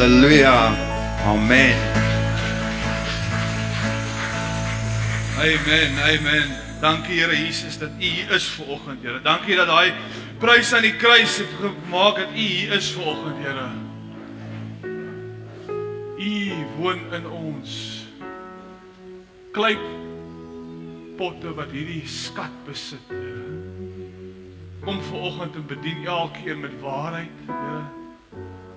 Halleluja. Amen. Amen, amen. Dankie Here Jesus dat U hier is vanoggend, Here. Dankie dat daai prys aan die kruis het gemaak dat U hier is vanoggend, Here. U woon in ons. Kleipotte wat hierdie skat besit, Here. Kom vanoggend en bedien elkeen met waarheid, Here.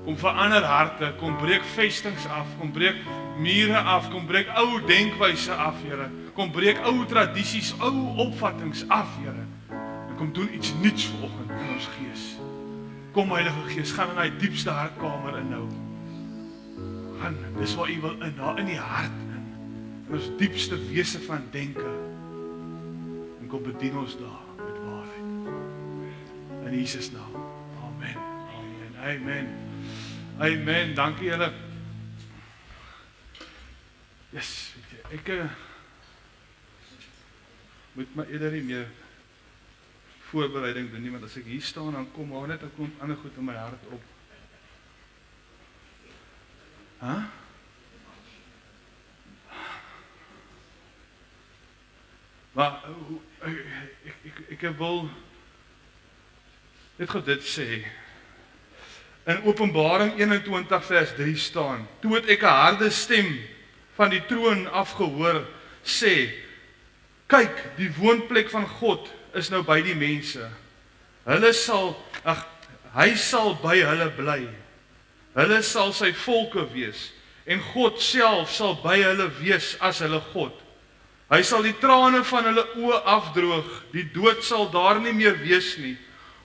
Kom verander harte, kom breek vestings af, kom breek mure af, kom breek ou denkwyse af, Here. Kom breek ou tradisies, ou opvattings af, Here. En kom doen iets nuuts vanoggend in ons gees. Kom Heilige Gees, gaan in daai diepste hartkamer in nou. Gaan, dis waar U wil in, daar in die hart in ons diepste wese van denke. En kom bedien ons daar met waarheid. In Jesus naam. Amen. Amen. Amen. Amen. Dankie julle. Yes, weet jy, ek moet my eerder nie meer voorbereiding doen nie, want as ek hier staan, dan kom maar net 'n klomp ander goed in my hart op. Maar ek wil net gou dit sê. In Openbaring 21 vers 3 staan: Toe het ek 'n harde stem van die troon afgehoor sê: Kyk, die woonplek van God is nou by die mense. Hy sal by hulle bly. Hulle sal sy volke wees en God self sal by hulle wees as hulle God. Hy sal die trane van hulle oë afdroog. Die dood sal daar nie meer wees nie.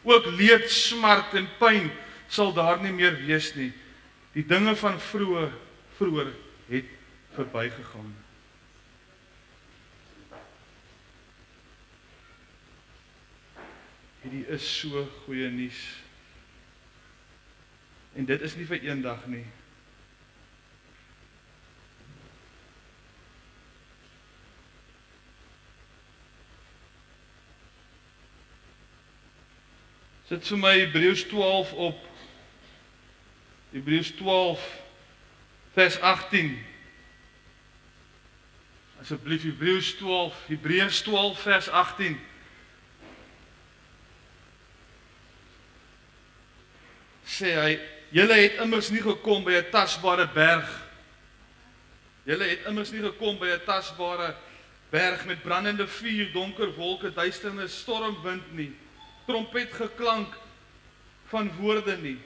Ook leed, smart en pyn sal daar nie meer wees nie. Die dinge van vroeër het verbygegaan. Hierdie is so goeie nuus. En dit is nie vir eendag nie. Sit vir my Hebreërs 12 op. Hebreërs 12 vers 18. Asseblief Hebreërs 12 vers 18. Sê hy, julle het immers nie gekom by 'n tasbare berg. Julle het immers nie gekom by 'n tasbare berg met brandende vuur, donker wolke, duisternis, stormwind nie. Trompetgeklank van woorde nie.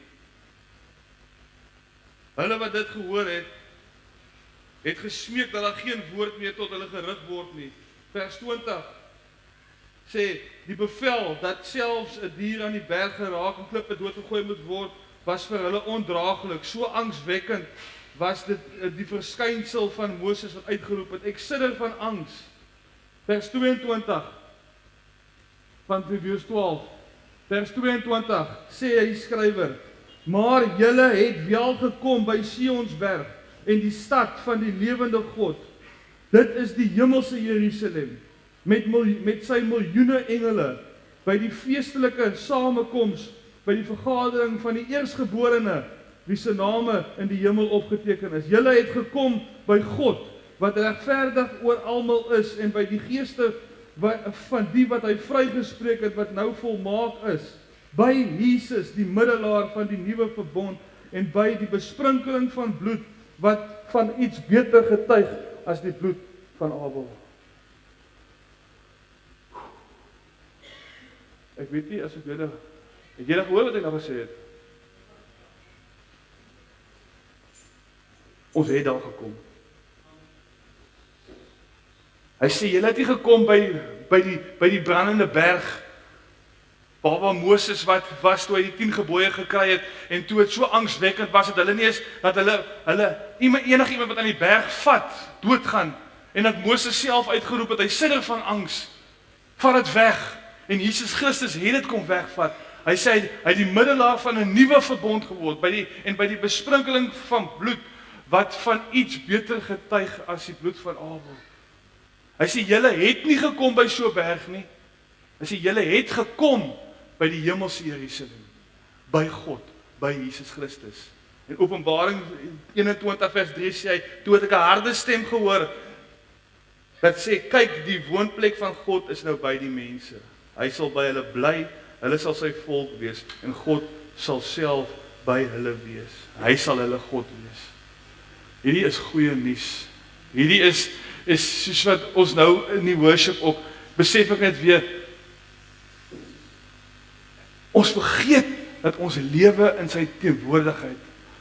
Hulle wat dit gehoor het gesmeek dat daar geen woord meer tot hulle gerig word nie. Vers 20 sê, die bevel dat selfs 'n dier aan die berg geraak en klippe doodgegooi moet word, was vir hulle ondraaglik. So angswekkend was dit die verskynsel van Moses wat uitgeroep het: Ek sidder van angs. Vers 22 van Hebreërs 12. Vers 22 sê hy skrywer: Maar julle het wel gekom by Sionsberg en die stad van die lewende God. Dit is die hemelse Jerusalem met sy miljoene engele, by die feestelike samekoms, by die vergadering van die eerstgeborene, wie se name in die hemel opgeteken is. Julle het gekom by God, wat regverdig oor almal is, en by die geeste van die wat hy vrygespreek het, wat nou volmaak is, by Jesus, die middelaar van die nuwe verbond, en by die besprinkeling van bloed, wat van iets beter getuig as die bloed van Abel. Ek weet nie as ek het jy gehoor wat hy nou gesê het? Ons het daar gekom. Hy sê, julle het nie gekom by die brandende berg, waar Moses wat was toe hy die 10 gebooie gekry het, en toe het so angswekkend was, dat hulle nie is, dat enige iemand wat aan die berg vat, doodgaan, en dat Moses self uitgeroep het, hy sidder van angs, vat het weg, en Jesus Christus het dit kom wegvat. Hy sê, hy het die middelaar van 'n nuwe verbond geword, by die besprinkeling van bloed, wat van iets beter getuig as die bloed van Abel. Hy sê, julle het nie gekom by so 'n berg nie. Hy sê, julle het gekom by die hemelse Jerusalem, by God, by Jesus Christus. In Openbaring 21 vers 3 sê hy, toe het ek 'n harde stem gehoor, wat sê, kyk, die woonplek van God is nou by die mense. Hy sal by hulle bly, hulle sal sy volk wees, en God sal self by hulle wees. Hy sal hulle God wees. Hierdie is goeie nuus. Hierdie is soos wat ons nou in die worship ook, besef ek net weer, ons vergeet dat ons lewe in sy teenwoordigheid.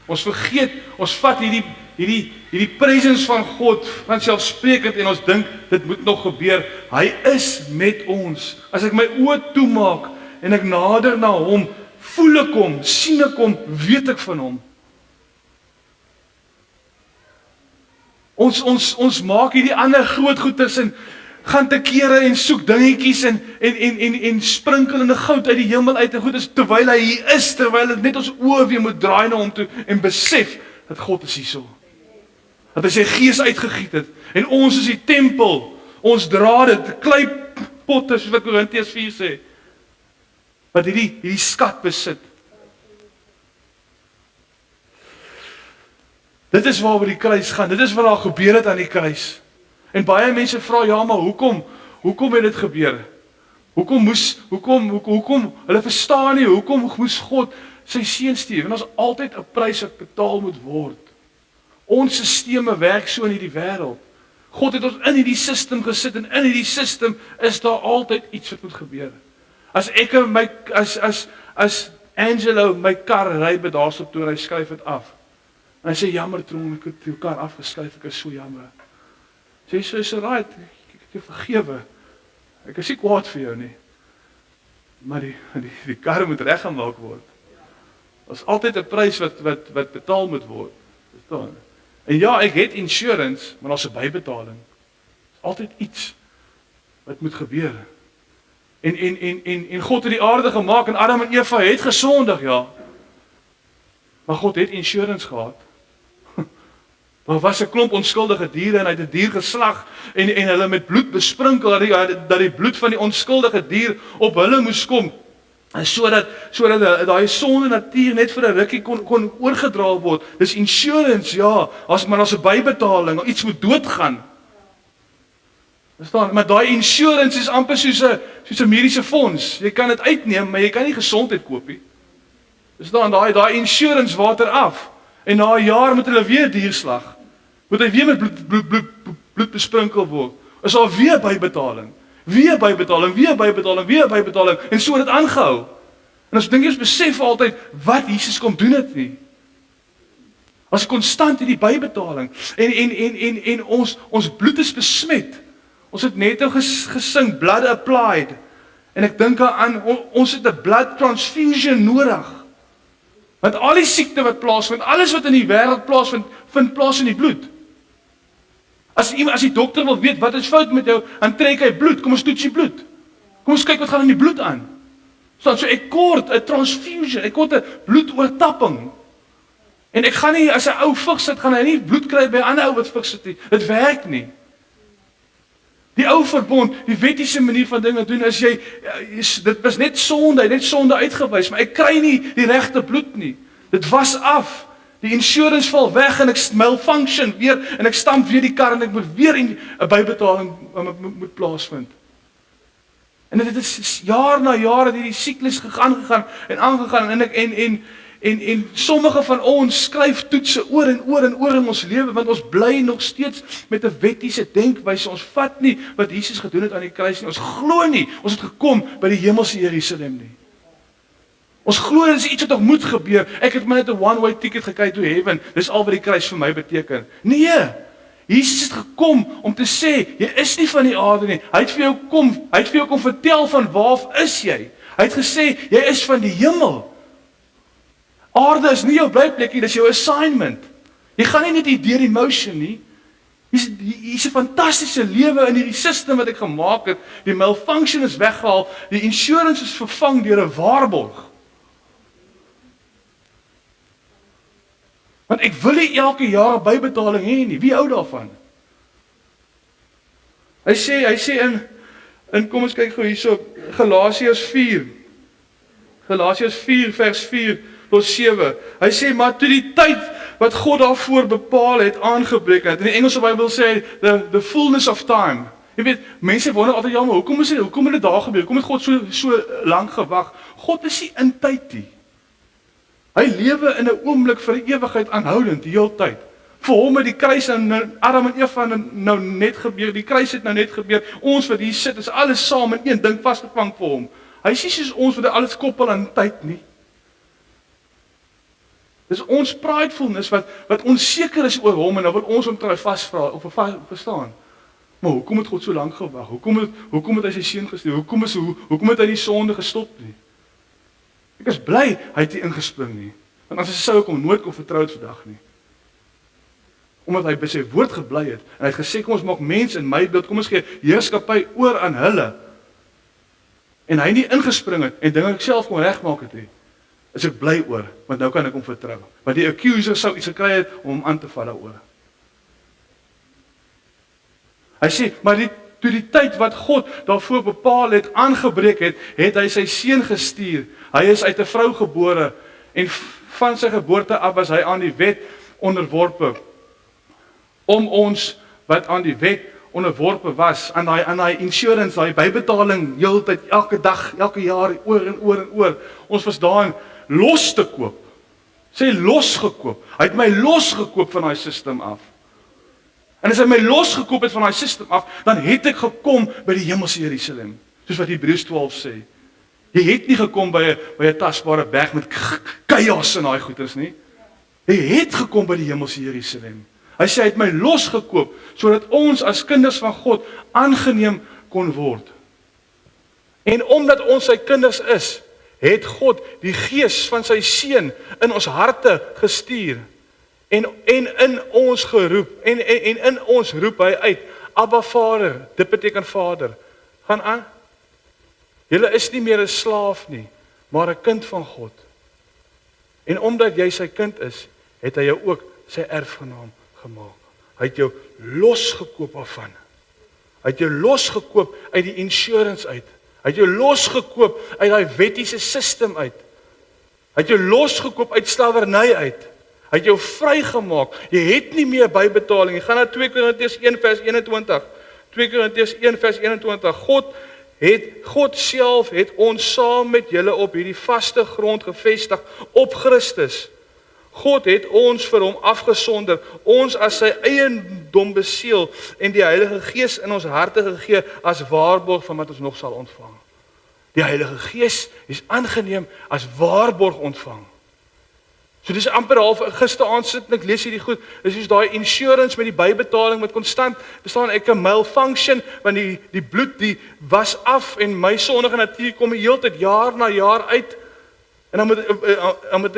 Ons vergeet, ons vat hierdie presence van God, vanselfsprekend, en ons dink, dit moet nog gebeur. Hy is met ons. As ek my oë toemaak, en ek nader na hom, voel ek hom, sien ek hom, weet ek van hom. Ons maak hierdie ander groot goeders en gaan te kere en soek dingetjies en sprinkelende goud uit die hemel uit en goeders, terwyl hy hier is, terwyl dit net ons oë weer moet draai na hom toe en besef dat God is hierso. Dat hy sy gees uitgegiet het en ons is die tempel. Ons dra dit, kleipotte soos wat Korintiërs 4 sê, wat hierdie skat besit. Dit is waaroor die kruis gaan. Dit is wat daar gebeur het aan die kruis. En baie mense vra, ja, maar hoekom het dit gebeur? Hoekom, hulle verstaan nie, hoekom moes God sy seun stuur? Want ons altyd 'n prys wat betaal moet word. Ons sisteme werk so in hierdie wêreld. God het ons in hierdie system gesit en in hierdie system is daar altyd iets wat moet gebeur. As ek as Angelo my kar ry by daarop toe, hy skryf dit af. En hy sê, jammer Tron, ek het jou kar afgeskryf, ek is so jammer. Sê, so is right, ek het jou vergewe. Ek is nie kwaad vir jou nie. Maar die kar moet reggemaak word. Daar is altyd 'n prys wat betaal moet word. Verstaan? En ja, ek het insurance, maar daar's 'n bybetaling. Daar's altyd iets wat moet gebeur. En God het die aarde gemaak en Adam en Eva het gesondig, ja. Maar God het insurance gehad. Daar was 'n klomp onskuldige diere en hy het 'n dier geslag en hulle met bloed besprinkel dat die bloed van die onskuldige dier op hulle moes kom. En sodat daai sonde natuur net vir 'n rukkie kon oorgedra word. Dis insurance, ja, maar as 'n bybetaling, iets moet doodgaan. Verstaan? Maar daai insurance is amper soos 'n mediese fonds. Jy kan dit uitneem, maar jy kan nie gesondheid koop nie. Verstaan? Daai insurance water af. En na 'n jaar moet hulle weer dierslag. Moet hy weer met bloed besprinkel word. Is daar weer bybetaling. Weer bybetaling, en so het dit aangehou. En ons dink ons besef altyd wat Jesus kom doen dit nie. As konstant hierdie bybetaling. En ons bloed is besmet. Ons het net nou gesing, blood applied. En ek dink aan, ons het 'n blood transfusion nodig. Want al die siekte wat plaasvind, alles wat in die wêreld plaasvind, vind plaas in die bloed. As die dokter wil weet wat is fout met jou, dan trek hy bloed, kom ons toets die bloed. Kom ons kyk wat gaan in die bloed aan. So ek kort 'n transfusion, ek kort 'n bloedoortapping. En ek gaan nie, as 'n ou vigs sit, gaan hy nie bloed kry by 'n ander ou wat vigs sit nie. Dit werk nie. Die ou verbond, die wettiese manier van dinge doen, is dit was net sonde uitgewys, maar ek kry nie die regte bloed nie. Dit was af. Die insurance val weg en ek malfunction weer en ek stamp weer die kar en ek moet weer 'n bybetaling moet plaasvind. En dit is jaar na jaar het hierdie siklus gegaan en aangegaan en sommige van ons skryf toetse oor en oor in ons lewe want ons bly nog steeds met 'n wettiese denkwyse. Ons vat nie wat Jesus gedoen het aan die kruis nie. Ons glo nie ons het gekom by die hemelse Jerusalem nie. Ons glo dit is iets wat nog moet gebeur. Ek het maar net 'n one-way ticket gekry to heaven. Dis al wat die kruis vir my beteken. Nee. Jesus het gekom om te sê, jy is nie van die aarde nie. Hy het vir jou kom vertel van waar is jy. Hy het gesê, jy is van die hemel. Aarde is nie jou blyplek nie, dis jou assignment. Jy gaan nie net hier deur emotion nie. Hier's 'n fantastiese lewe in hierdie system wat ek gemaak het. Die malfunction is weggehaal, die insurance is vervang deur 'n waarborg. Want ek wil nie elke jaar 'n bybetaling hê nie. Wie hou daarvan? Hy sê in kom ons kyk gou hierso Galasiërs 4. Galasiërs 4 vers 4. tot 7. Hy sê, maar toe die tyd wat God daarvoor bepaal het, aangebreek het. In die Engelse Bybel sê, the fullness of time. Jy weet, mense wonder altyd, ja, maar hoekom het dit daar gebeur? Hoekom het God so lank gewag? God is nie in tyd nie. Hy lewe in 'n oomblik vir 'n ewigheid aanhoudend, die hele tyd. Vir hom het die kruis nou Adam en Eva nou net gebeur, die kruis het nou net gebeur. Ons wat hier sit, is alles saam in een ding vasgevang vir hom. Hy sê soos ons wat alles koppel aan tyd nie. Dis ons pridefulness wat onseker is oor hom en nou wil ons hom try vasvra of verstaan. Maar hoekom het God so lank gewag? Hoekom het hy sy seun gestuur? Hoekom het hy die sonde gestop nie? Ek is bly hy het nie ingespring nie. Want as hy sou kom nooit kon vertrou het vandag nie. Omdat hy by sy woord gebly het en hy het gesê kom ons maak mense in my beeld, kom ons gee heerskappy oor aan hulle. En hy nie ingespring het en dinge ek self kon regmaak het nie. Is ek bly oor, want nou kan ek hom vertrou. Want die accuser sou iets gekry het om hom aan te val daaroor. Hy sê, maar toe die tyd wat God daarvoor bepaal het, aangebreek het, het hy sy seun gestuur. Hy is uit 'n vrou gebore en van sy geboorte af was hy aan die wet onderworpe. Om ons wat aan die wet onderworpe was, aan daai insurance, daai bybetaling, heeltyd, elke dag, elke jaar, oor en oor. Ons was daarin los te koop. Sê losgekoop. Hy het my losgekoop van daai system af. En as hy my losgekoop het van daai system af, dan het ek gekom by die hemelse Jerusalem. Soos wat Hebreërs 12 sê. Jy het nie gekom by 'n tasbare berg met chaos en daai goeters nie. Jy het gekom by die hemelse Jerusalem. Hy sê hy het my losgekoop sodat ons as kinders van God aangeneem kon word. En omdat ons sy kinders is, het God die gees van sy seun in ons harte gestuur en in ons geroep en in ons roep hy uit Abba Vader. Dit beteken Vader. Gaan aan. Julle is nie meer 'n slaaf nie, maar 'n kind van God. En omdat jy sy kind is, het hy jou ook sy erfgenaam gemaak. Hy het jou losgekoop daarvan. Hy het jou losgekoop uit die insurance uit. Hy het jou losgekoop uit daai wettiese system uit. Hy het jou losgekoop uit slawerny uit. Hy het jou vrygemaak. Jy het nie meer bybetaling nie. Gaan na 2 Korintiërs 1 vers 21. 2 Korintiërs 1 vers 21. God self het ons saam met julle op hierdie vaste grond gevestig op Christus. God het ons vir hom afgesonder, ons as sy eiendom beseël en die Heilige Gees in ons harte gegee as waarborg van wat ons nog sal ontvang. Die Heilige Gees is aangeneem as waarborg ontvang. So dis amper half gisteraand sit en ek lees hierdie goed, dis soos daai insurance met die bybetaling met konstant, bestaan ek 'n malfunction, want die bloed die was af en my sondige natuur kom die hele tyd jaar na jaar uit. En dan moet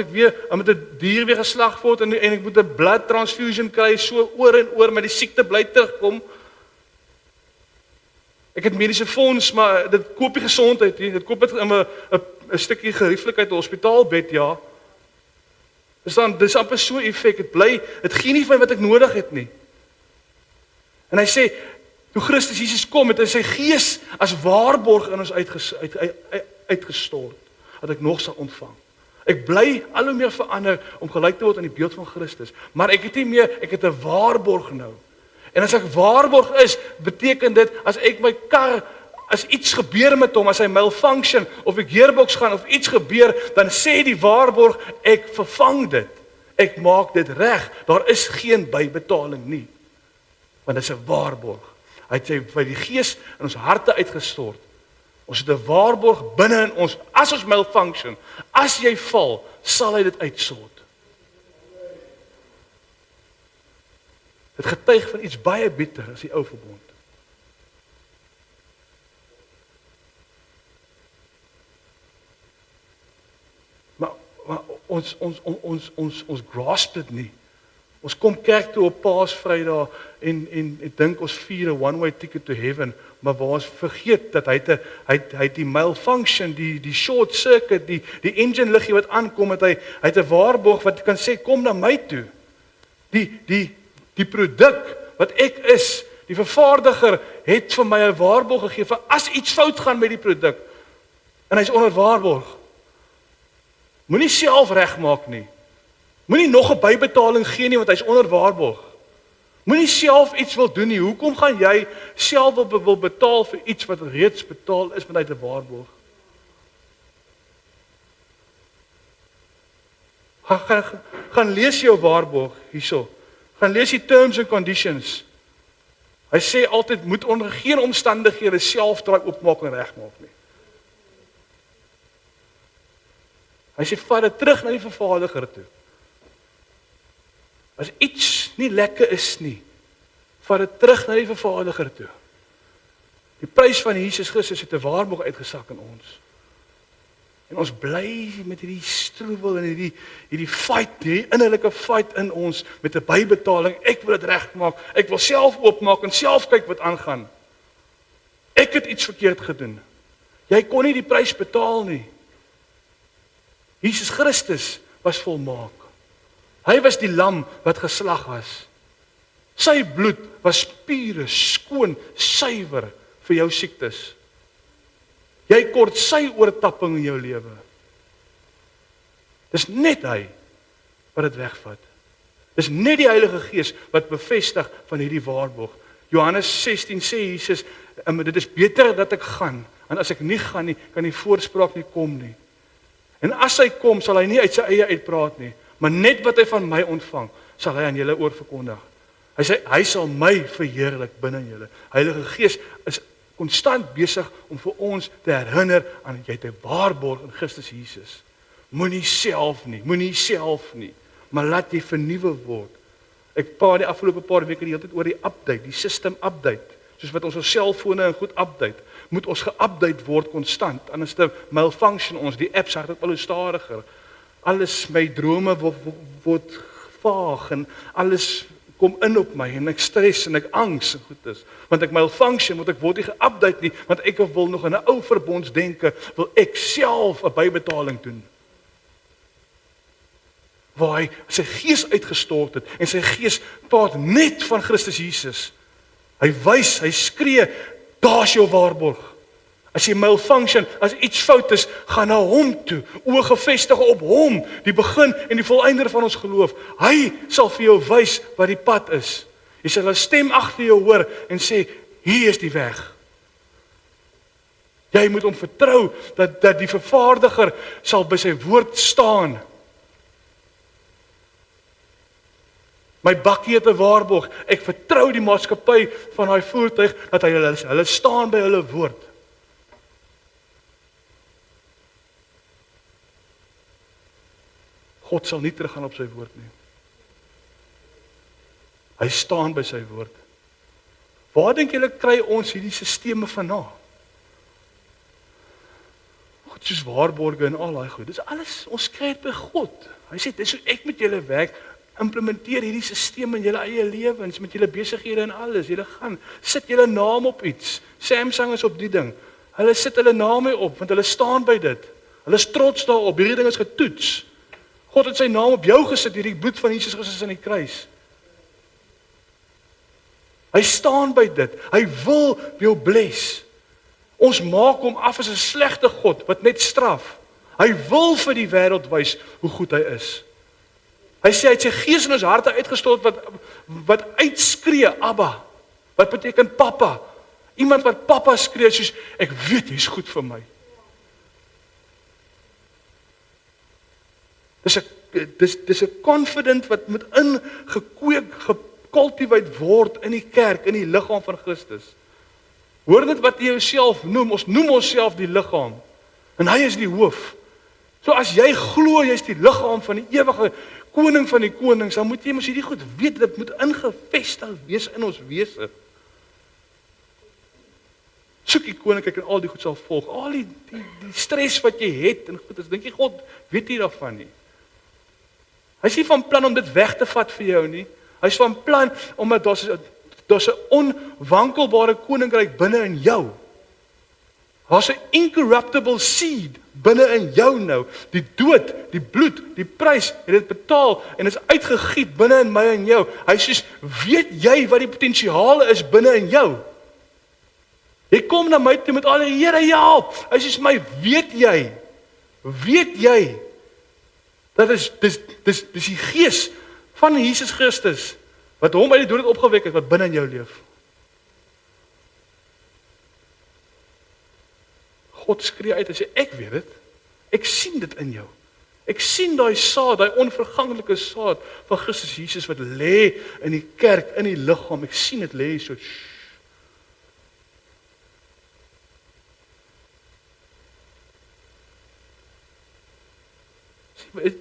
'n dier weer geslag word en ek moet 'n blood transfusion kry so oor en oor, maar die siekte bly terugkom. Ek het mediese fonds, maar dit koop nie gesondheid nie. Dit koop dit in 'n stukkie gerieflikheid in 'n hospitaalbed, ja. Dis amper so effek, dit gee nie vir my wat ek nodig het nie. En hy sê, toe Christus Jesus kom, het hy sy gees as waarborg in ons uitgestort, dat ek nog sal ontvang. Ek bly al hoe meer verander om gelyk te word aan die beeld van Christus, maar ek het nie meer, ek het 'n waarborg nou. En as ek waarborg is, beteken dit, as ek my kar, as iets gebeur met hom, as hy malfunction, of ek gearbox gaan, of iets gebeur, dan sê die waarborg, ek vervang dit. Ek maak dit reg. Daar is geen bybetaling nie. Want dit is 'n waarborg. Hy het sy by die Gees in ons harte uitgestort. Ons het 'n waarborg binne in ons. As ons malfunction, as jy val, sal hy dit uitsort. Dit getuig van iets baie beter as die ou verbond. Maar ons grasp dit nie. Ons kom kerk toe op Paasvrydag en dink ons vier 'n one-way ticket to heaven, maar waar ons vergeet dat hy het die malfunction, die short circuit, die engine liggie wat aankom, hy het 'n waarborg wat kan sê kom na my toe. Die produk wat ek is, die vervaardiger het vir my 'n waarborg gegee vir as iets fout gaan met die produk en hy's onder waarborg. Moenie self regmaak nie. Moenie nog 'n bybetaling gee nie want hy's onder waarborg. Moenie self iets wil doen nie. Hoekom gaan jy self wil betaal vir iets wat reeds betaal is vanuit 'n waarborg? Gaan lees jou waarborg hierso. Gaan lees die terms and conditions. Hy sê altyd moet onder geen omstandighede self draai oopmaak en regmaak nie. Hy sê vat dit terug na die vervaardiger toe. As iets nie lekker is nie, vat dit terug na die vervaardiger toe. Die prys van Jesus Christus het 'n waarborg uitgesak in ons. En ons bly met hierdie stroebel en hierdie fight, hierdie innerlike fight in ons met 'n bybetaling. Ek wil dit regmaak. Ek wil self oopmaak en self kyk wat aangaan. Ek het iets verkeerd gedoen. Jy kon nie die prys betaal nie. Jesus Christus was volmaak. Hy was die lam wat geslag was. Sy bloed was pure, skoon, suiwer vir jou siektes. Jy kort sy oortapping in jou lewe. Dis net hy wat dit wegvat. Dis net die Heilige Gees wat bevestig van hierdie waarborg. Johannes 16 sê Jesus, dit is beter dat ek gaan, en as ek nie gaan nie, kan die voorspraak nie kom nie. En as hy kom, sal hy nie uit sy eie uitpraat nie, maar net wat hy van my ontvang, sal hy aan julle oorverkondig. Hy sê, hy sal my verheerlik binne julle. Heilige Gees is konstant besig om vir ons te herinner aan dat jy het 'n waarborg in Christus Jesus. Moenie self nie, maar laat jy vernuwe word. Ek praat die afgelope paar weke die hele tyd oor die update, die system update. Soos wat ons selfone en goed update, moet ons ge-update word konstant. Anders te malfunction ons, die apps hardloop al hoe stadiger. Alles my drome word vaag en alles kom in op my en ek stres en ek angs en goed is. Want ek malfunction, want ek word nie ge-update nie, want ek wil nog in 'n ou verbondsdenke, wil ek self 'n bybetaling doen. Waar hy sy gees uitgestort het en sy gees praat net van Christus Jesus. Hy wys, hy skree, daar's jou waarborg. As jy malfunction, as iets fout is, gaan na hom toe, oë gefestig op hom, die begin en die volëinder van ons geloof. Hy sal vir jou wys wat die pad is. Jy sal 'n stem agter jou hoor en sê, hier is die weg. Jy moet hom vertrou dat die vervaardiger sal by sy woord staan. My bakkie het 'n waarborg. Ek vertrou die maatskappy van daai voertuig dat hulle staan by hulle woord. God sal nie teruggaan op sy woord nie. Hy staan by sy woord. Waar dink julle kry ons hierdie sisteme vandaan? God soos waarborge en al daai goed. Dis alles, ons kry dit by God. Hy sê, dis hoe ek met julle werk, implementeer hierdie sisteme in julle eie lewens, met julle besighede en alles. Julle gaan, sit julle naam op iets. Samsung is op die ding. Hulle sit hulle name op, want hulle staan by dit. Hulle is trots daarop, hierdie ding is getoets. God het sy naam op jou gesit, hierdie bloed van Jesus Christus aan die kruis. Hy staan by dit. Hy wil jou bless. Ons maak hom af as 'n slegte God wat net straf. Hy wil vir die wêreld wys hoe goed hy is. Hy sê hy het sy gees in ons harte uitgestort wat uitskree Abba. Wat beteken papa? Iemand wat papa skree soos ek weet jy's goed vir my. Dis 'n confident wat moet ingekweek, gekultiveer word in die kerk, in die liggaam van Christus. Hoor net wat jy jouself noem. Ons noem onsself die liggaam. En hy is die hoof. So as jy glo jy's die liggaam van die ewige koning van die konings, dan moet jy mos hierdie goed weet, dit moet ingevestig wees in ons wese. Soek die koninkryk en al die goed sal volg. Al die stres wat jy het en goed is, dink jy God weet nie daarvan nie. Hy is nie van plan om dit weg te vat vir jou nie. Hy is van plan omdat daar's 'n onwankelbare koninkryk binne in jou. Daar's 'n incorruptible seed binne in jou nou. Die dood, die bloed, die prys het dit betaal en is uitgegiet binne in my en jou. Hy sê, weet jy wat die potensiaal is binne in jou? Jy kom na my toe met al die Here help. Hy sê my, weet jy Dis die gees van Jesus Christus wat hom uit die dood het opgewek het, wat binne in jou leef. God skree uit en sê, ek weet dit. Ek sien dit in jou. Ek sien daai saad, daai onverganklike saad van Christus Jesus wat lê in die kerk, in die liggaam. Ek sien dit lê so.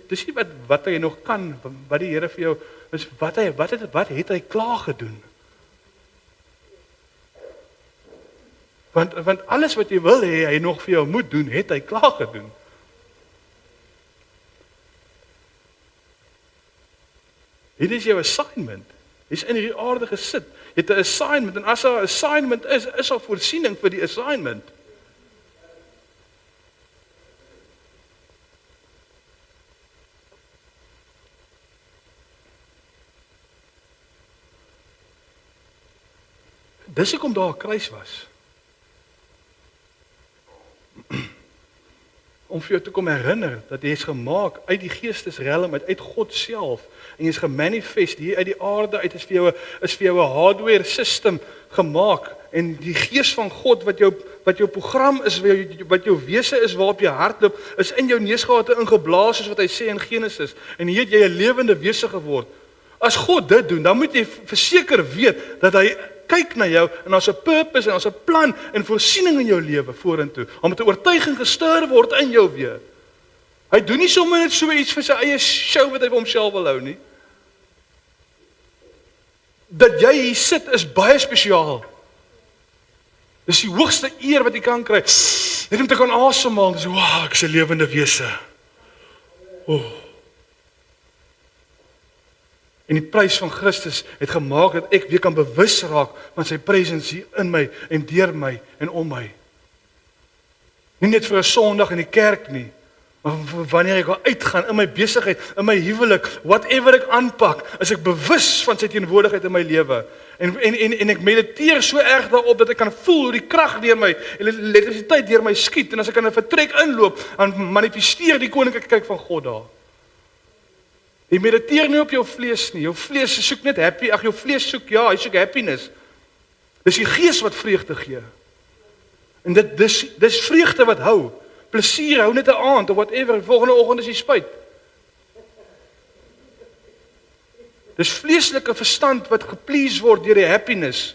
Dis nie wat hy nog kan, wat die Here vir jou, is wat het hy klaar gedoen? Want alles wat jy wil hê, hy nog vir jou moet doen, het hy klaar gedoen. Hier is jou assignment. Jy's in hierdie aarde gesit. Jy het 'n assignment, en as 'n assignment is daar voorsiening vir die assignment. Dis hoekom daar 'n kruis was. Om vir jou te kom herinner dat jy is gemaak uit die geestesrelm, uit God self, en jy is gemanifest hier uit die aarde uit, is vir jou 'n hardware system gemaak, en die gees van God wat jou program is, wat jou wese is, waarop jy hardloop, is in jou neusgate ingeblaas, soos wat hy sê in Genesis, en hier het jy 'n lewende wese geword. As God dit doen, dan moet jy verseker weet dat hy kyk na jou, en daar's 'n purpose, en daar's 'n plan, en voorsiening in jou lewe vorentoe, om met 'n oortuiging gestuur word in jou weer. Hy doen nie sommer net so iets vir sy eie show wat hy vir homself wil hou nie. Dat jy hier sit is baie spesiaal. Dis die hoogste eer wat jy kan kry. Net om te kan asemhaal, dis wow, ek is 'n lewende wese. En die prys van Christus het gemaak dat ek weer kan bewus raak van sy presence hier in my en deur my en om my. Nie net vir 'n Sondag in die kerk nie, maar wanneer ek wil uitgaan in my besigheid, in my huwelik, whatever ek aanpak, is ek bewus van sy teenwoordigheid in my lewe. En ek mediteer so erg daarop dat ek kan voel hoe die krag deur my, elektrisiteit deur my skiet, en as ek in 'n vertrek inloop, dan manifesteer die koninkryk van God daar. Jy mediteer nie op jou vlees nie. Jou vlees soek net jou vlees soek, hy soek happiness. Dis die gees wat vreugde gee. En dis vreugde wat hou. Plesier hou net 'n aand of whatever, volgende oggend is jy spyt. Dis vleeslike verstand wat geplease word deur die happiness.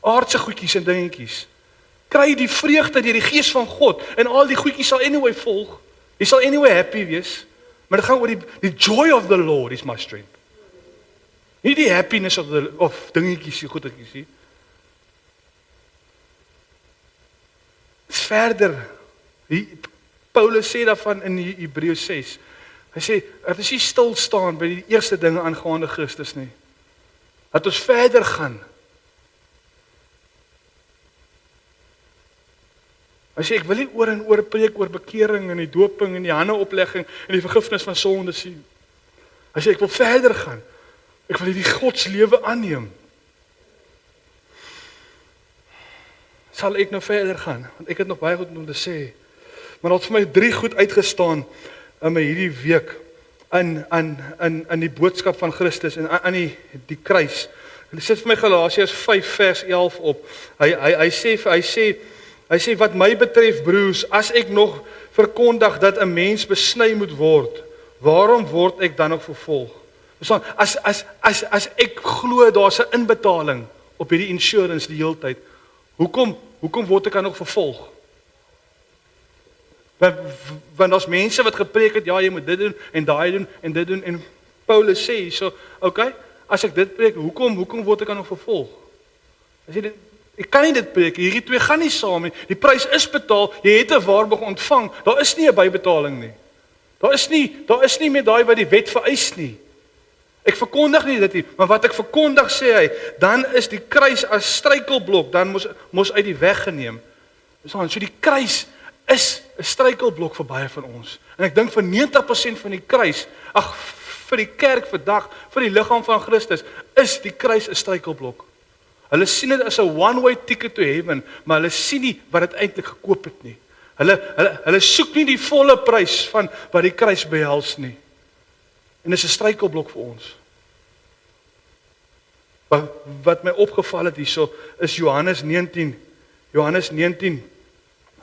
Aardse goedjies en dingetjies. Kry die vreugde deur die gees van God, en al die goedjies sal anyway volg. Jy sal anyway happy wees. Maar dit gaan oor die joy of the Lord is my strength. Nie die happiness of dingetjies, die goedetjies nie. Verder, Paulus sê daarvan in Hebreë 6. Hy sê, dat is nie stil staan by die eerste dinge aangaande Christus nie. Dat ons verder gaan. Hy sê, ek wil nie oor en oor preek oor bekering en die doping en die handeoplegging en die vergifnis van sondes sien. Hy sê, ek wil verder gaan. Ek wil hierdie Gods lewe aanneem. Sal ek nou verder gaan? Want ek het nog baie goed om te sê. Maar daar het vir my 3 goed uitgestaan in my hierdie week in die boodskap van Christus en aan die kruis. Hy sit vir my Galasiërs 5 vers 11 op. Hy sê wat my betref broers, as ek nog verkondig dat 'n mens besny moet word, waarom word ek dan nog vervolg? As ek glo daar's 'n inbetaling op hierdie insurance die hele tyd, hoekom word ek dan nog vervolg? Want daar's mense wat gepreek het, ja, jy moet dit doen en daai doen en dit doen, en Paulus sê so, okay, as ek dit preek, hoekom word ek dan nog vervolg? As jy dit, ek kan nie dit preek, hierdie twee gaan nie saam nie. Die prys is betaal, jy het 'n waarborg ontvang. Daar is nie 'n bybetaling nie. Daar is nie meer daai wat die wet vereis nie. Ek verkondig nie dit nie, maar wat ek verkondig sê hy, dan is die kruis as struikelblok dan mos uit die weg geneem. So die kruis is 'n struikelblok vir baie van ons. En ek dink vir 90% van die kruis, vir die kerk vandag, vir die liggaam van Christus, is die kruis 'n struikelblok. Hulle sien dit as 'n one-way ticket to heaven, maar hulle sien nie wat dit eintlik gekoop het nie. Hulle soek nie die volle prys van wat die kruis behels nie. En dis 'n struikelblok vir ons. Wat my opgeval het hierso is Johannes 19.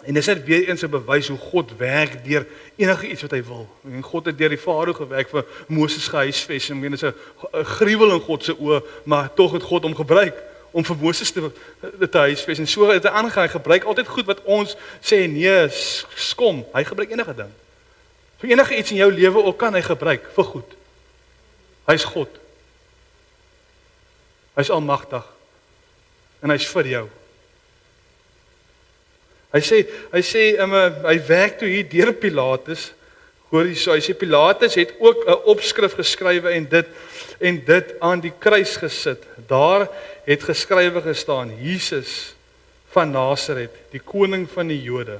En dis net weer eens 'n bewys hoe God werk deur enige iets wat hy wil. En God het deur die Farao gewerk vir Moses gehuisves. En dit is 'n gruwel in God se oë, maar tog het God hom gebruik om vir Moses te huisves. En so het hy aangegaan, hy gebruik altyd goed wat ons sê nee, skom. Hy gebruik enige ding. So enige iets in jou lewe ook kan hy gebruik vir goed. Hy's God. Hy's almagtig. En hy's vir jou. Hy sê hy werk toe hier deur Pilatus. Hoor hierso, hy sê Pilatus het ook 'n opskrif geskrywe en dit aan die kruis gesit. Daar het geskrywe gestaan: Jesus van Nasaret, die koning van die Jode.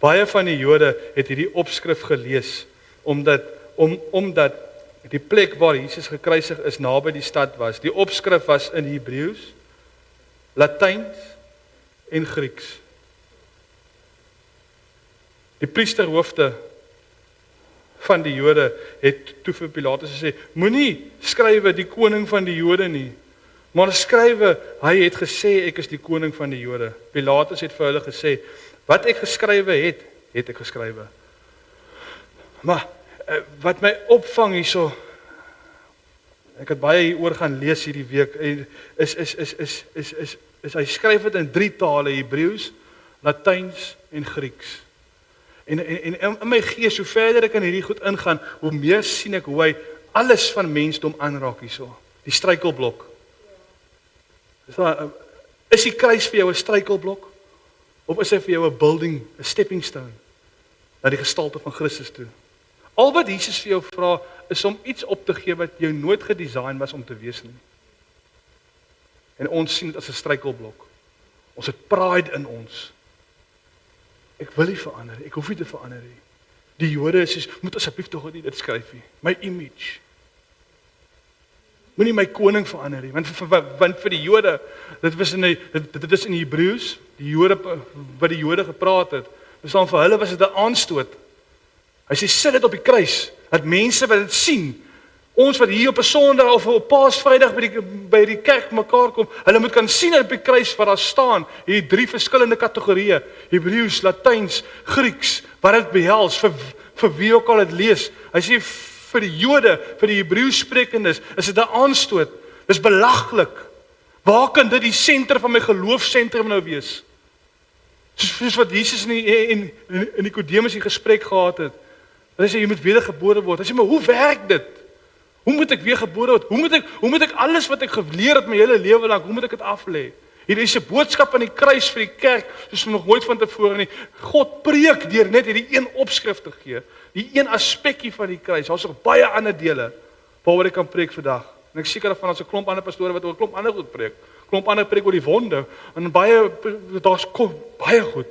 Baie van die Jode het hierdie opskrif gelees omdat die plek waar Jesus gekruisig is naby die stad was. Die opskrif was in Hebreëus, Latyns en Grieks. Die priesterhoofde van die Jode het toe vir Pilatus gesê, moenie skrywe die koning van die Jode nie, maar skrywe, hy het gesê ek is die koning van die Jode. Pilatus het vir hulle gesê, wat ek geskrywe het ek geskrywe. Maar wat my opvang hierso, ek het baie hieroor gaan lees hierdie week, is hy skryf dit in 3 tale, Hebreëus, Latyns en Grieks. En in my gees, hoe verder ek in hierdie goed ingaan, hoe meer sien ek hoe hy alles van mensdom aanraak hierso. Die struikelblok. Is die kruis vir jou 'n struikelblok? Of is hy vir jou 'n building, 'n stepping stone na die gestalte van Christus toe? Al wat Jesus vir jou vra, is om iets op te gee wat jou nooit gedesign was om te wees nie. En ons sien dit as 'n struikelblok. Ons het pride in ons. Ek wil nie verander nie, ek hoef nie te verander nie. Die Jode sê, moet asseblief tog nie dit skryf nie. My image. Moenie my koning verander nie, want vir die Jode, dit is in Hebreëus, die Jode wat die Jode gepraat het. Dus dan vir hulle was dit 'n aanstoot. Hy sê sit dit op die kruis, dat mense wat dit sien, ons wat hier op 'n Sondag of op Paasvrydag by die kerk mekaar kom, hulle moet kan sien op die kruis wat daar staan, hierdie 3 verskillende kategorieë, Hebreëus, Latyns, Grieks, wat dit behels vir wie ook al dit lees. Hy sê vir die Jode, vir die Hebreëus sprekendes, is dit 'n aanstoot. Dis belaglik. Waar kan dit die sentrum van my geloofsentrum nou wees? Soos wat Jesus en Nikodemus die gesprek gehad het. Hy sê jy moet wedergebore word. Hy sê maar hoe werk dit? Hoe moet ek weergebore word? Hoe moet ek alles wat ek geleer het my hele lewe lank, hoe moet ek dit aflê? Hier is 'n boodskap aan die kruis vir die kerk, soos nog nooit van tevore nie. God preek deur net hierdie een opskrif te gee, die een aspekkie van die kruis. Daar's nog baie ander dele waaroor ek kan preek vandag. En ek seker van ons 'n klomp ander pastore wat oor 'n klomp ander goed preek. Klomp ander preek oor die wonde en daar's baie goed.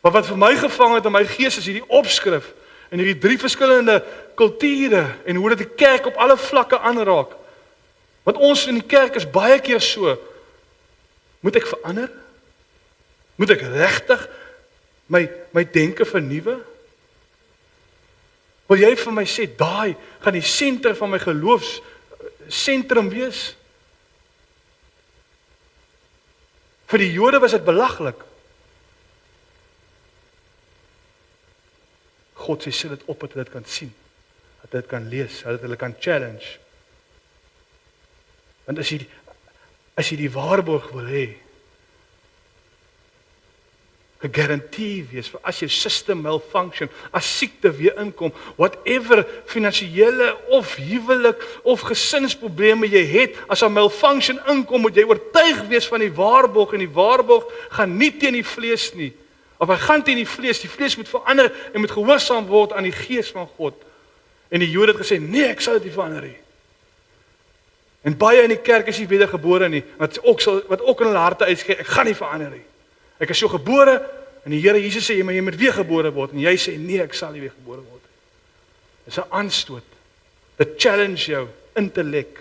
Maar wat vir my gevang het in my gees is hierdie opskrif en hierdie 3 verskillende kulture en hoe dit die kerk op alle vlakke aanraak. Want ons in die kerk is baie keer so, moet ek verander? Moet ek regtig my denke vernuwe? Wil jy vir my sê, daai gaan die sentrum van my geloofsentrum wees? Vir die Jode was dit belaglik. God sê, sit dit op dat hulle dit kan sien, dat hulle dit kan lees, dat hulle kan challenge. Want as jy die waarborg wil hê, 'n garantie wees vir as jou system malfunction, as siekte weer inkom, whatever finansiële of huwelik of gesinsprobleme jy het, as 'n malfunction inkom, moet jy oortuig wees van die waarborg en die waarborg gaan nie teen die vlees nie. Of hy gaan teen die vlees moet verander en moet gehoorsaam word aan die gees van God. En die Jode het gesê, nee, ek sal dit nie verander nie. En baie in die kerk is nie wedergebore nie, wat ook in hulle harte uitskei, ek gaan nie verander nie. Ek is so gebore, en die Here Jesus sê, jy moet weergebore word, en jy sê, nee, ek sal nie weergebore word. Dit is 'n aanstoot, dit challenge jou, intellek.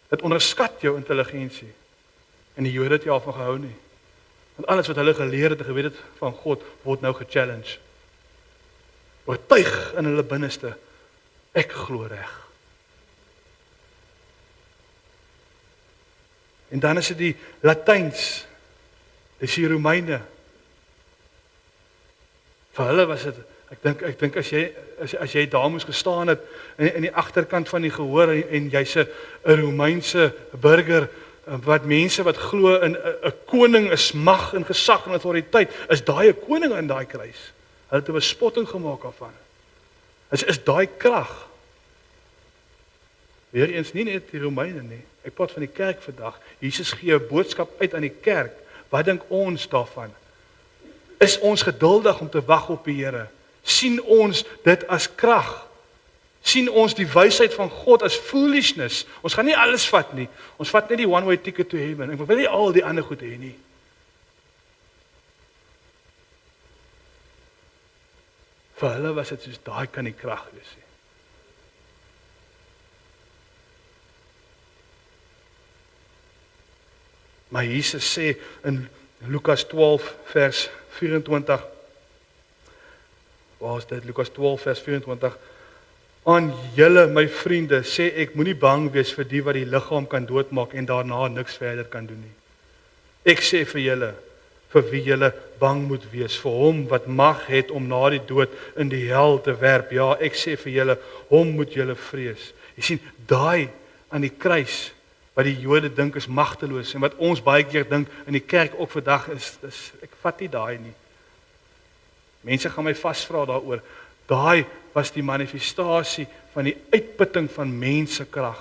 Dit onderskat jou intelligensie, en die Jode het jou al van gehou nie. Want alles wat hulle geleer het en geweet het van God, word nou gechallenged. Oortuig in hulle binneste, ek glo reg. En dan is dit die Latyns, dis die Romeine. Vir hulle was dit, ek dink as jy daar moes gestaan het in die agterkant van die gehoor en jy's 'n Romeinse burger, wat mense wat glo in 'n koning is mag en gesag en autoriteit, is daai 'n koning in daai kruis. Hulle het 'n bespotting gemaak daarvan. Is daai krag. Weereens nie net die Romeine nie. Ek praat van die kerk vandag. Jesus gee 'n boodskap uit aan die kerk. Wat dink ons daarvan? Is ons geduldig om te wag op die Here? Sien ons dit as krag? Sien ons die wysheid van God as foolishness? Ons gaan nie alles vat nie. Ons vat net die one-way ticket to heaven. Ek wil nie al die ander goed hê nie. Vir hulle was dit soos daai kan die krag wees. Maar Jesus sê in Lukas 12 vers 24, waar is dit? Lukas 12 vers 24, aan julle my vriende sê ek moenie bang wees vir die wat die liggaam kan doodmaak en daarna niks verder kan doen nie. Ek sê vir julle, vir wie julle bang moet wees, vir hom wat mag het om na die dood in die hel te werp. Ja, ek sê vir julle, hom moet julle vrees. Jy sien, daai aan die kruis, wat die Jode dink is magteloos en wat ons baie keer dink in die kerk ook vandag is ek vat nie daai nie. Mense gaan my vasvra daaroor. Daai was die manifestasie van die uitputting van mensekrag.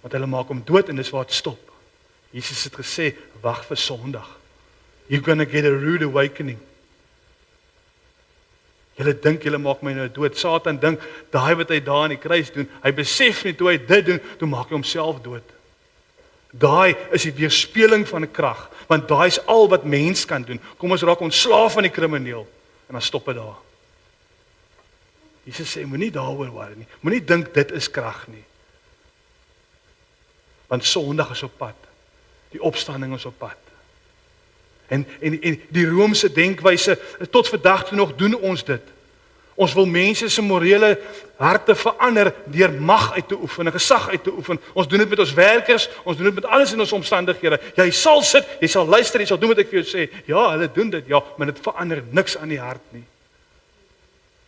Want hulle maak hom dood en dis waar dit stop. Jesus het gesê, wag vir Sondag. You're gonna get a rude awakening. Julle dink julle maak my nou dood. Satan dink daai wat hy daar aan die kruis doen, hy besef nie toe hy dit doen, toe maak hy homself dood. Daai is die weerspieëling van 'n krag, want daai is al wat mens kan doen. Kom ons raak ontslaaf van die krimineel en dan stop dit daar. Jesus sê moenie daaroor worry nie. Moenie dink dit is krag nie. Want Sondag is op pad. Die opstanding is op pad. En die Romeinse denkwyse, tot vandag toe nog doen ons dit. Ons wil mense se morele harte verander deur mag uit te oefen, 'n gesag uit te oefen. Ons doen dit met ons werkers, ons doen dit met alles in ons omstandighede. Jy sal sit, jy sal luister, jy sal doen wat ek vir jou sê. Ja, hulle doen dit, ja, maar dit verander niks aan die hart nie.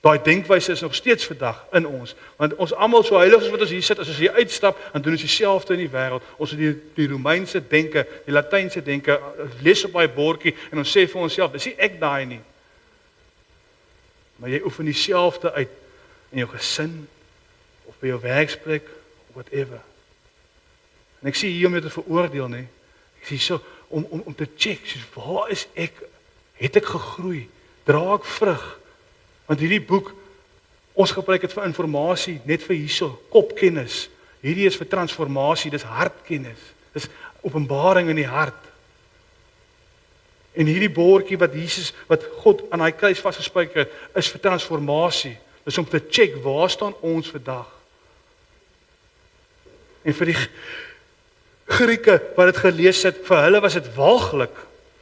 Daai denkwyse is nog steeds vandag in ons, want ons almal so heilig as wat ons hier sit, as ons hier uitstap, dan doen ons dieselfde in die wêreld. Ons het die Romeinse denke, die Latynse denke, lees op daai bordjie en ons sê vir onsself, dis nie ek daai nie. Maar jy oefen dieselfde uit in jou gesin of by jou werksplek of whatever. En ek sê hier om jou te veroordeel nie. Ek sê so om te check, soos waar is ek? Het ek gegroei? Dra ek vrug? Want hierdie boek, ons gebruik dit vir informasie, net vir hierso, kopkennis. Hierdie is vir transformasie, dis hartkennis. Dis openbaring in die hart. En hierdie bordjie wat God aan daai kruis vasgespijker het, is vir transformasie. Dis om te check, waar staan ons vandag? En vir die Grieke wat dit gelees het, vir hulle was dit walglik.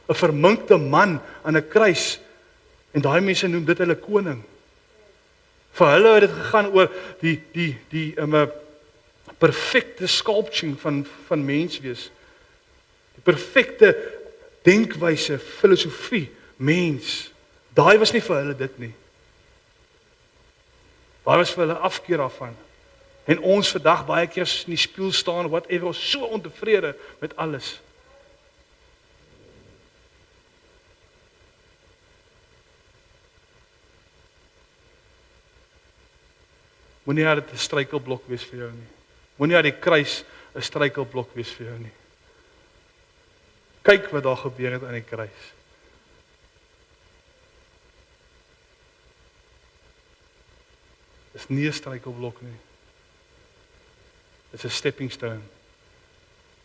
'n Verminkte man aan 'n kruis. En daai mense noem dit hulle koning. Vir hulle het dit gegaan oor die perfekte sculpting van menswees. Die perfekte denkwyse, filosofie, mens. Daai was nie vir hulle dit nie. Daai was vir hulle afkeer daarvan. En ons vandag baie keer in die spieël staan, whatever, ons so ontevrede met alles. Moenie dat dit 'n struikelblok wees vir jou nie. Moenie dat die kruis 'n struikelblok wees vir jou nie. Kyk wat daar gebeur het aan die kruis. Dis nie 'n struikelblok nie. Dis 'n stepping stone.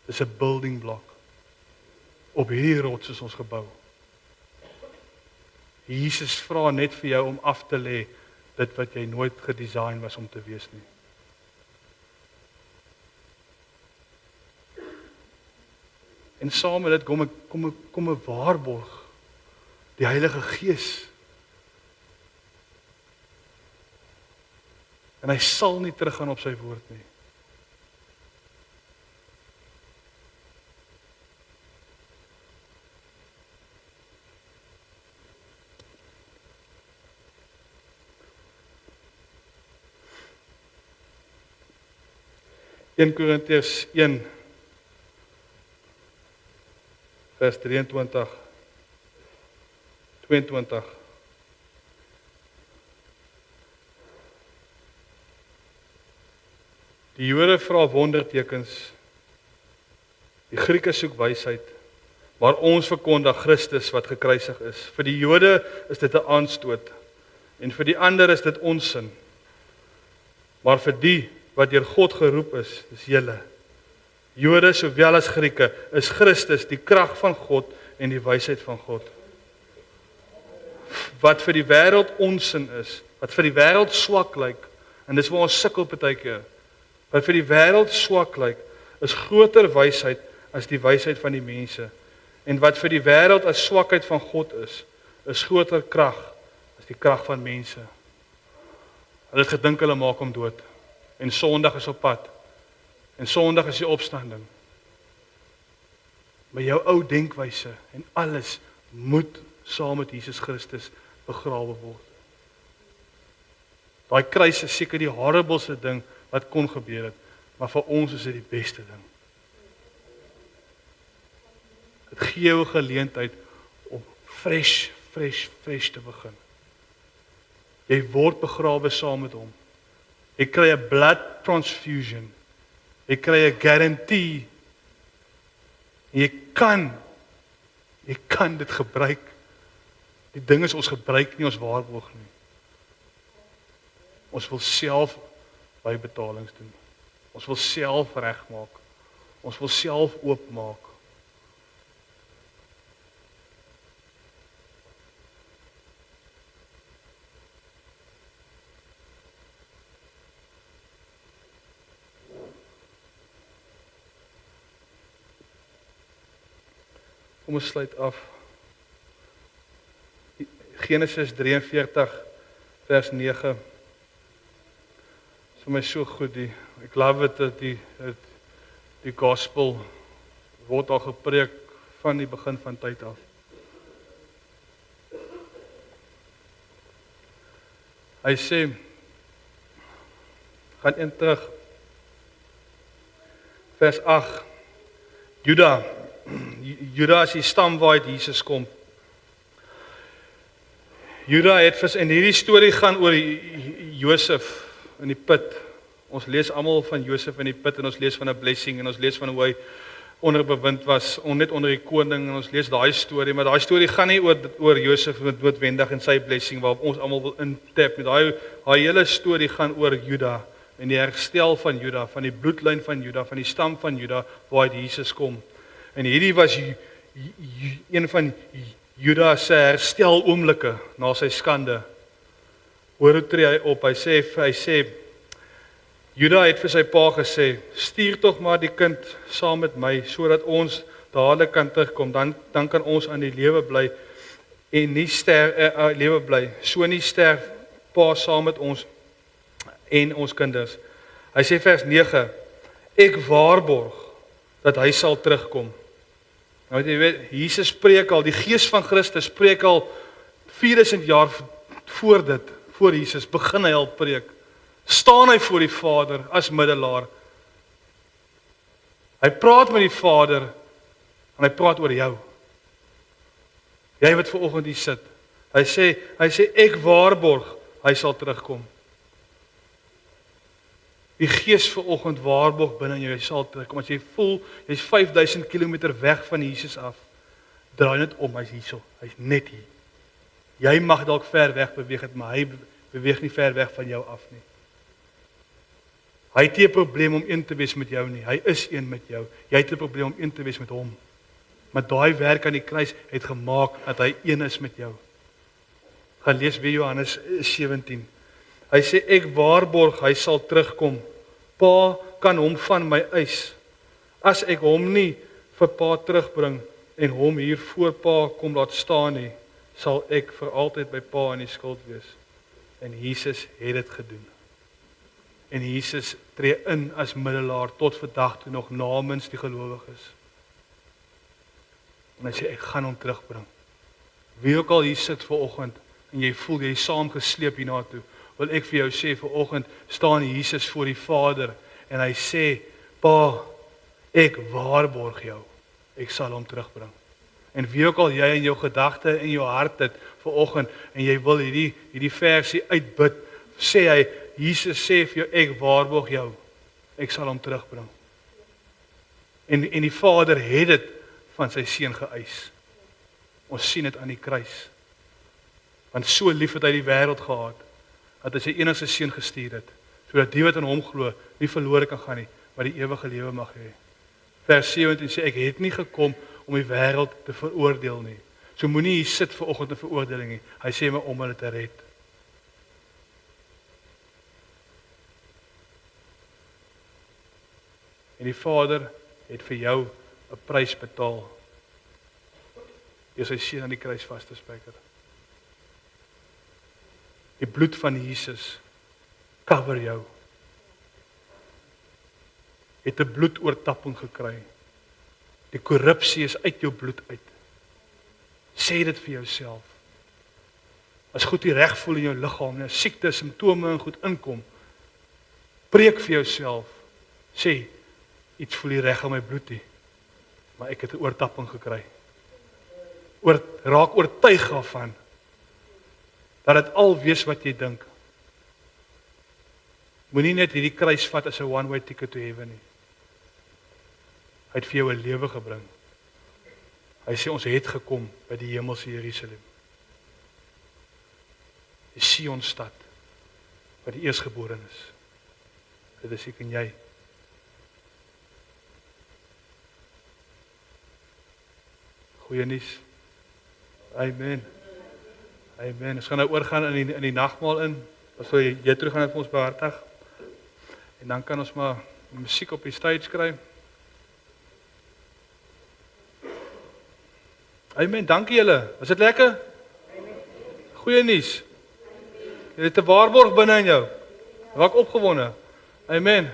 Dis 'n building block. Op hierdie rots is ons gebou. Jesus vra net vir jou om af te lê dit wat jy nooit gedesign was om te wees nie. En saam met dit kom 'n waarborg, die Heilige Gees. En hy sal nie teruggaan op sy woord nie. In Korintiërs 1 vers 23 22 Die Jode vra wondertekens, die Grieke soek wysheid, maar ons verkondig Christus wat gekruisig is. Vir die Jode is dit 'n aanstoot en vir die ander is dit onsin. Maar vir die wat deur God geroep is, dis julle. Jode sowel as Grieke, is Christus die krag van God en die wysheid van God. Wat vir die wêreld onsin is, wat vir die wêreld swak lyk, en dis waar ons sukkel partykeer. Wat vir die wêreld swak lyk, is groter wysheid as die wysheid van die mense. En wat vir die wêreld as swakheid van God is groter krag as die krag van mense. Hulle het gedink hulle maak hom dood. En Sondag is op pad. En Sondag is die opstanding. Maar jou ou denkwyse en alles moet saam met Jesus Christus begrawe word. Daai kruis is seker die horribelste ding wat kon gebeur het, maar vir ons is dit die beste ding. Dit gee jou 'n geleentheid om fresh te begin. Jy word begrawe saam met hom. Jy kry 'n blood transfusion. Jy kry 'n guarantee. Jy kan dit gebruik. Die ding is ons gebruik nie ons waarborg nie. Ons wil self bybetalings doen. Ons wil self regmaak. Ons wil self oopmaak. Kom ons sluit af. Genesis 43 vers 9. Vir my so goed, ek love it dat die gospel word al gepreek van die begin van tyd af. Hy sê, gaan een terug, vers 8, Juda is die stam waaruit Jesus kom. Juda het en hierdie storie gaan oor Josef in die put. Ons lees almal van Josef in die put en ons lees van 'n blessing en ons lees van hoe hy onderbewind was, net onder die koning en ons lees daai storie, maar daai storie gaan nie oor Josef met noodwendig en sy blessing waarop ons almal wil intap. Daai hele storie gaan oor Juda en die herstel van Juda, van die bloedlyn van Juda, van die stam van Juda waaruit Jesus kom. En hierdie was een van Juda se herstel oomblikke na sy skande. Hoor hoe tree hy op, hy sê, Juda het vir sy pa gesê, stuur tog maar die kind saam met my, sodat ons dadelik kan terugkom, dan kan ons aan die lewe bly, en nie lewe bly, so nie sterf pa saam met ons, en ons kinders. Hy sê vers 9, ek waarborg, dat hy sal terugkom. Nou jy weet, Jesus spreek al, die Gees van Christus spreek al 4000 jaar voor Jesus, begin hy al preek. Staan hy voor die Vader as middelaar. Hy praat met die Vader, en hy praat oor jou. Jy wat vanoggend hier sit. Hy sê, ek waarborg, hy sal terugkom. Die Gees vanoggend waarborg binne jou, hy sal terugkom. As jy voel, jy's 5000 km weg van Jesus af, draai net om, hy's hierso, hy's net hier. Jy mag dalk ver weg beweeg het, maar hy beweeg nie ver weg van jou af nie. Hy het nie 'n probleem om een te wees met jou nie, hy is een met jou. Jy het 'n probleem om een te wees met hom. Maar daai werk aan die kruis het gemaak dat hy een is met jou. Gaan lees weer Johannes 17. Hy sê, ek waarborg, hy sal terugkom. Pa kan hom van my eis. As ek hom nie vir pa terugbring en hom hier voor pa kom laat staan nie, sal ek vir altyd by pa in die skuld wees. En Jesus het dit gedoen. En Jesus tree in as middelaar tot vandag toe nog namens die gelowiges. En hy sê ek gaan hom terugbring. Wie ook al hier sit vanoggend en jy voel jy is saamgesleep hiernatoe, wil ek vir jou sê vanoggend staan Jesus voor die Vader en hy sê, Pa, ek waarborg jou, ek sal hom terugbring. En wie ook al jy in jou gedagte en jou hart het vanoggend en jy wil hierdie versie uitbid, sê hy, Jesus sê vir jou, ek waarborg jou, ek sal hom terugbring. En die Vader het dit van sy seun geëis. Ons sien dit aan die kruis. Want so lief het hy die wêreld gehad, dat hy sy enigste seun gestuur het, sodat die wat aan hom glo, nie verlore kan gaan nie, maar die ewige lewe mag hê. Vers 17 sê, ek het nie gekom om die wêreld te veroordeel nie. So moenie hier sit vanoggend in veroordeling nie. Hy sê my om hulle te red. En die Vader het vir jou 'n prys betaal. Deur sy seun aan die kruis vas te spyker. Die bloed van Jesus cover jou. Het 'n bloedoortapping gekry. Die korrupsie is uit jou bloed uit. Sê dit vir jouself. As goed nie reg voel in jou liggaam nie, siekte, simptome en goed inkom, preek vir jouself. Sê, iets voel nie reg in my bloed nie, maar ek het 'n oortapping gekry. Raak oortuig daarvan, dat dit al wees wat jy dink. Moenie net hierdie kruis vat as 'n one-way ticket to heaven nie. Hy het vir jou 'n lewe gebring. Hy sê ons het gekom by die hemelse Jerusalem. Die Sionstad, waar die eersgebore is. Dit is ek en jy. Goeie nuus. Amen. Amen. Ons gaan nou oorgaan in die nagmaal in. So jy terug gaan dit vir ons behartig. En dan kan ons maar musiek op die stage kry. Amen. Dankie julle. Was dit lekker? Goeie nuus. Jy het 'n waarborg binne in jou. Raak opgewonde. Amen.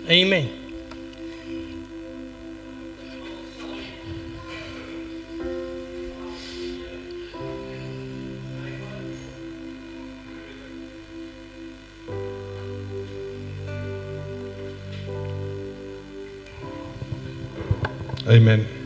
Amen. Amen.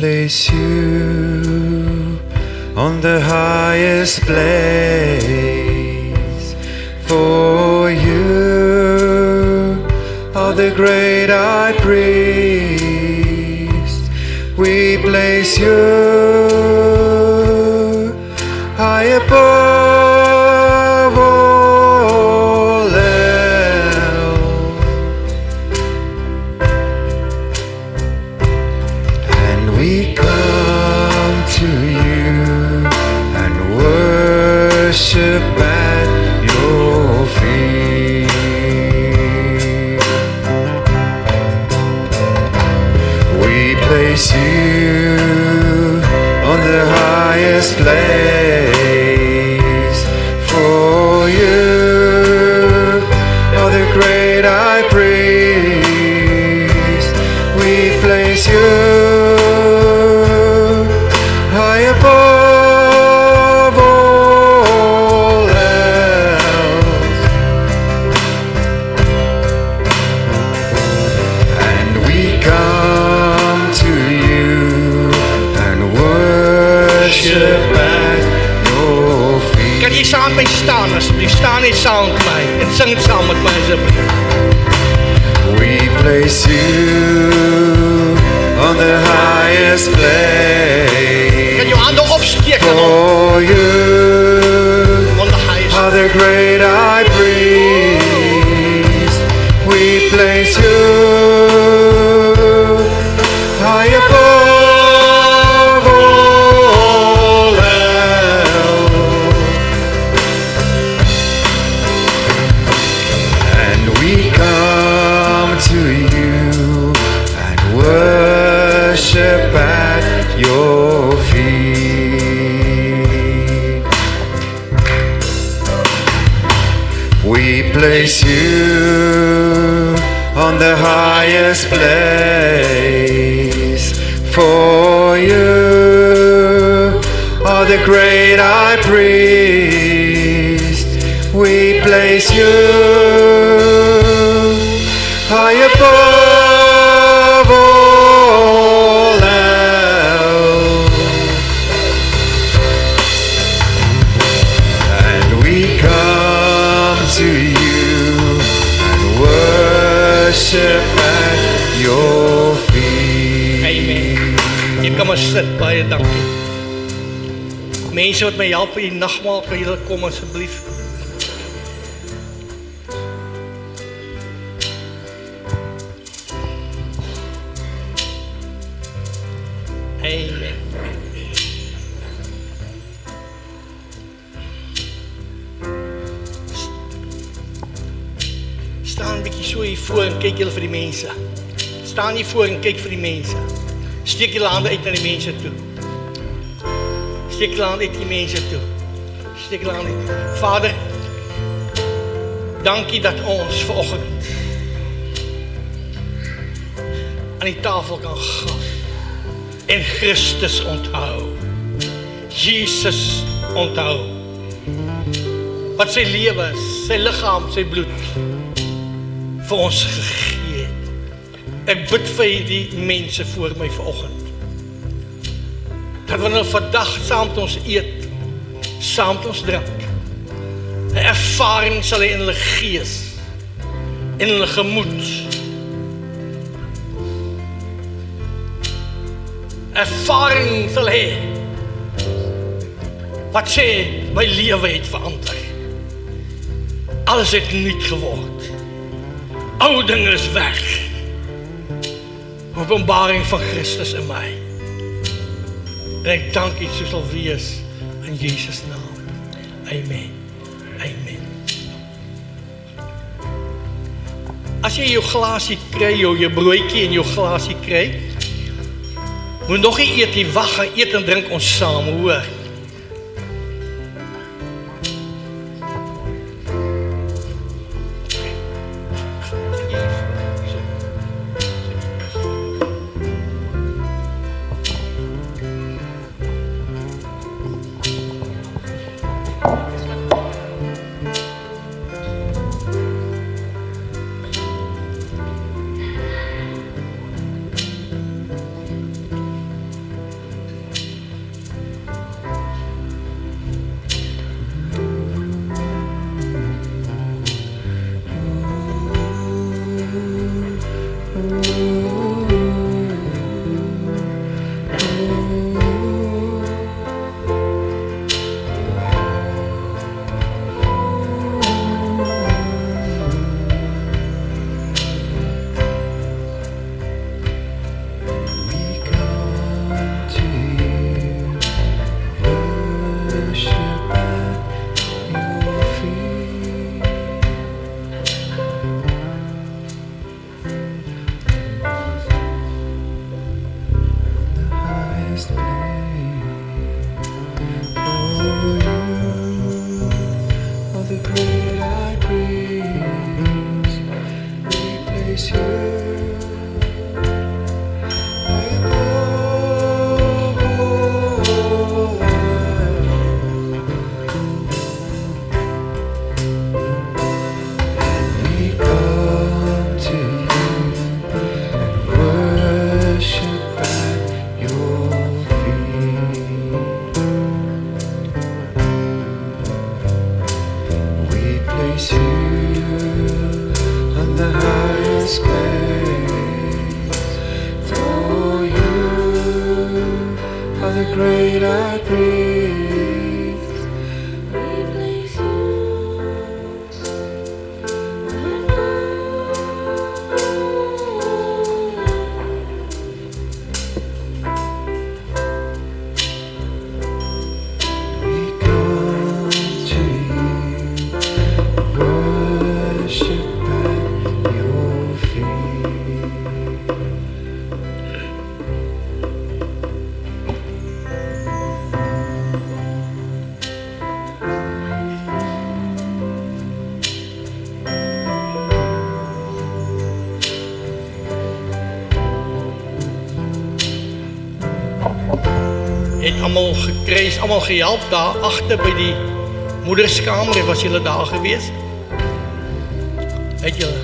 place you on the highest place. For you are the great high priest. We place you high above all else, and we come to you and worship at your feet. We place you on the highest place. For you are the great high priest. We place you high above all else, and we come to you and worship at your feet. Kan jy saam met my staan asseblief? Staan net saam met my en sing dit saam met my asseblief. We place you on the highest place. Kan jou hande opsteek en op For you on the highest. are the great high priest. We place you high above all else, and we come to you and worship at your feet. We place you on the highest place. For you are the great high priest. We place you high above all else, and we come to you and worship at your feet. Amen. Jy kan maar sit, baie dankie. Mense wat my help in die nagmaal, kan julle kom asseblief. Amen. Staan 'n bietjie so hier voor en kyk julle vir die mense. Staan hier voor en kyk vir die mense. Steek julle hande uit na die mense toe. Steek julle hande uit na die mense toe. Steek julle hande uit. Vader, dankie dat ons vanoggend aan die tafel kan gaan en Christus onthou. Jesus onthou. Wat sy lewe, sy liggaam, sy bloed vir ons gegee het. Ek bid vir die mense voor my vanoggend. Dat wanneer vandag saam met ons eet, saam met ons drink, 'n ervaring sal hê in hulle gees, in hulle gemoed. Ervaring sal hê wat sê my lewe het verander. Alles het nuut geword. Ou dinge is weg. Openbaring van Christus in my. En ek dank U so sal wees in Jesus naam. Amen. Amen. As jy jou glasie kry, jou broodjie en jou glasie kry, moet nog nie eet nie, wag, gaan eet en drink ons saam, hoor. of the great high priest. Het allemaal gekry, is allemaal gehelp daar agter by die moederskamer, was julle daar gewees? Het julle?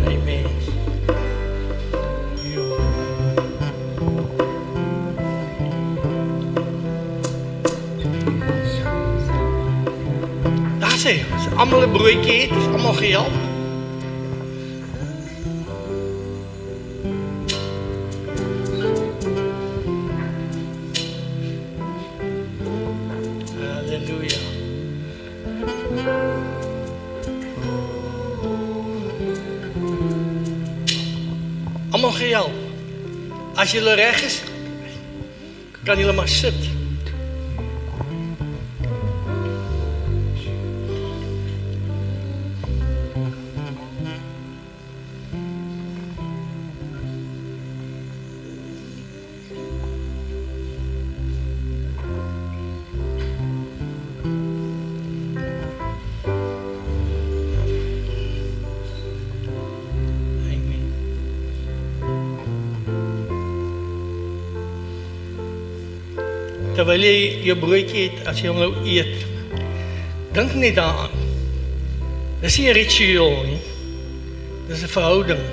Amen. Jo. Daar sê, as allemaal 'n broodjie het, is allemaal gehelp. Allemaal gehelp. As julle reg is, kan julle maar sit. Terwyl jy jou broodjie het, as jy hom nou eet, dink net daaraan. Dis nie 'n ritueel nie. Dis 'n verhouding.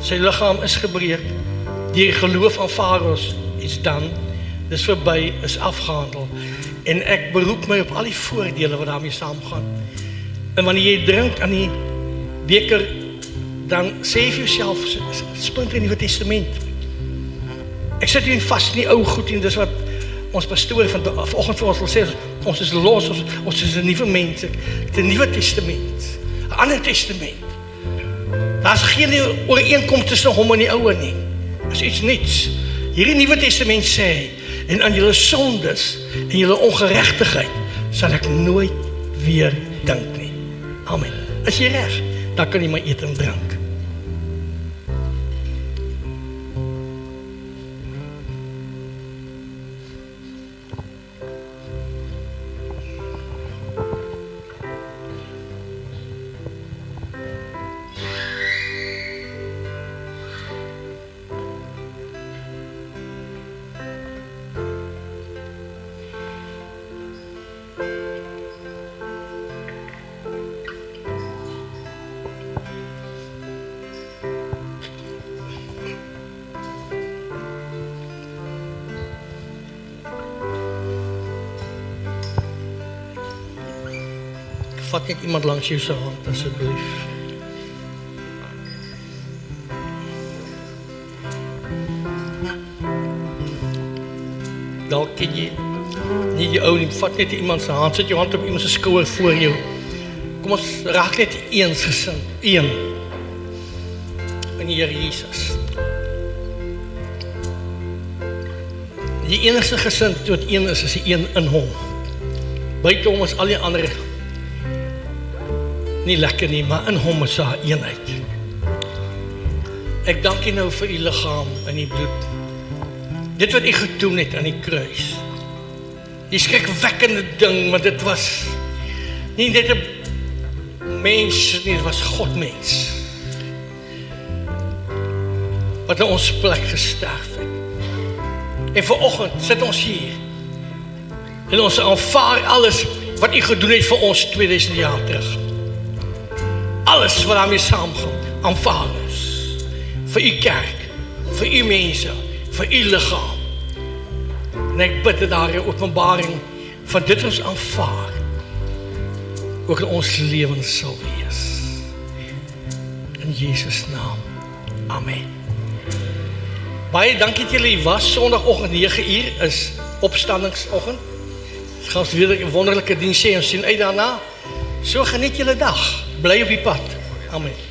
Sy liggaam is gebreek. Die geloof aanvaar ons is dan. Dis verby, is afgehandel. En ek beroep my op al die voordele wat daarmee saamgaan. En wanneer jy drink aan die beker, dan sê vir jouself, spring in die Nuwe Testament. Ek sit hier vas in die ou goed en dis wat ons pastoor vanoggend vir ons wil sê, ons is los, ons is 'n nuwe mens, dit 'n Nuwe Testament, 'n ander testament. Daar's geen ooreenkoms tussen hom en die ou nie. Dis iets niets. Hierdie Nuwe Testament sê, en aan julle sondes en julle ongeregtigheid sal ek nooit weer dink nie. Amen. Is jy reg? Dan kan jy maar eet en drink. Vat net iemand langs jou se hand, asseblief. Dalk ken jy nie die ou nie, vat net iemand se hand, sit jou hand op iemand se skouer voor jou. Kom ons raak net eensgesind, een. In die Here Jesus. Die enigste gesind wat een is die een in hom. Buite hom is al die ander nie lekker nie, maar in hom is daar eenheid. Ek dank U nou vir U liggaam en U bloed. Dit wat U gedoen het aan die kruis. Die skrikwekkende ding, want dit was nie net 'n mens nie, dit was God mens. Wat in ons plek gesterf het. En vanoggend sit ons hier en ons aanvaar alles wat U gedoen het vir ons 2000 jaar terug. Alles wat daarmee saamgaan, aanvaar ons. Vir U kerk, vir U mense, vir U liggaam. En ek bid dat daar 'n openbaring van dit ons aanvaar, ook in ons lewens sal wees. In Jesus naam. Amen. Baie dankie dat julle hier was. Sondagoggend 9uur is opstandingsoggend. Ons gaan weer 'n wonderlike diens hê. Ons sien uit daarna. So geniet julle dag. Bly op die pad. Amen.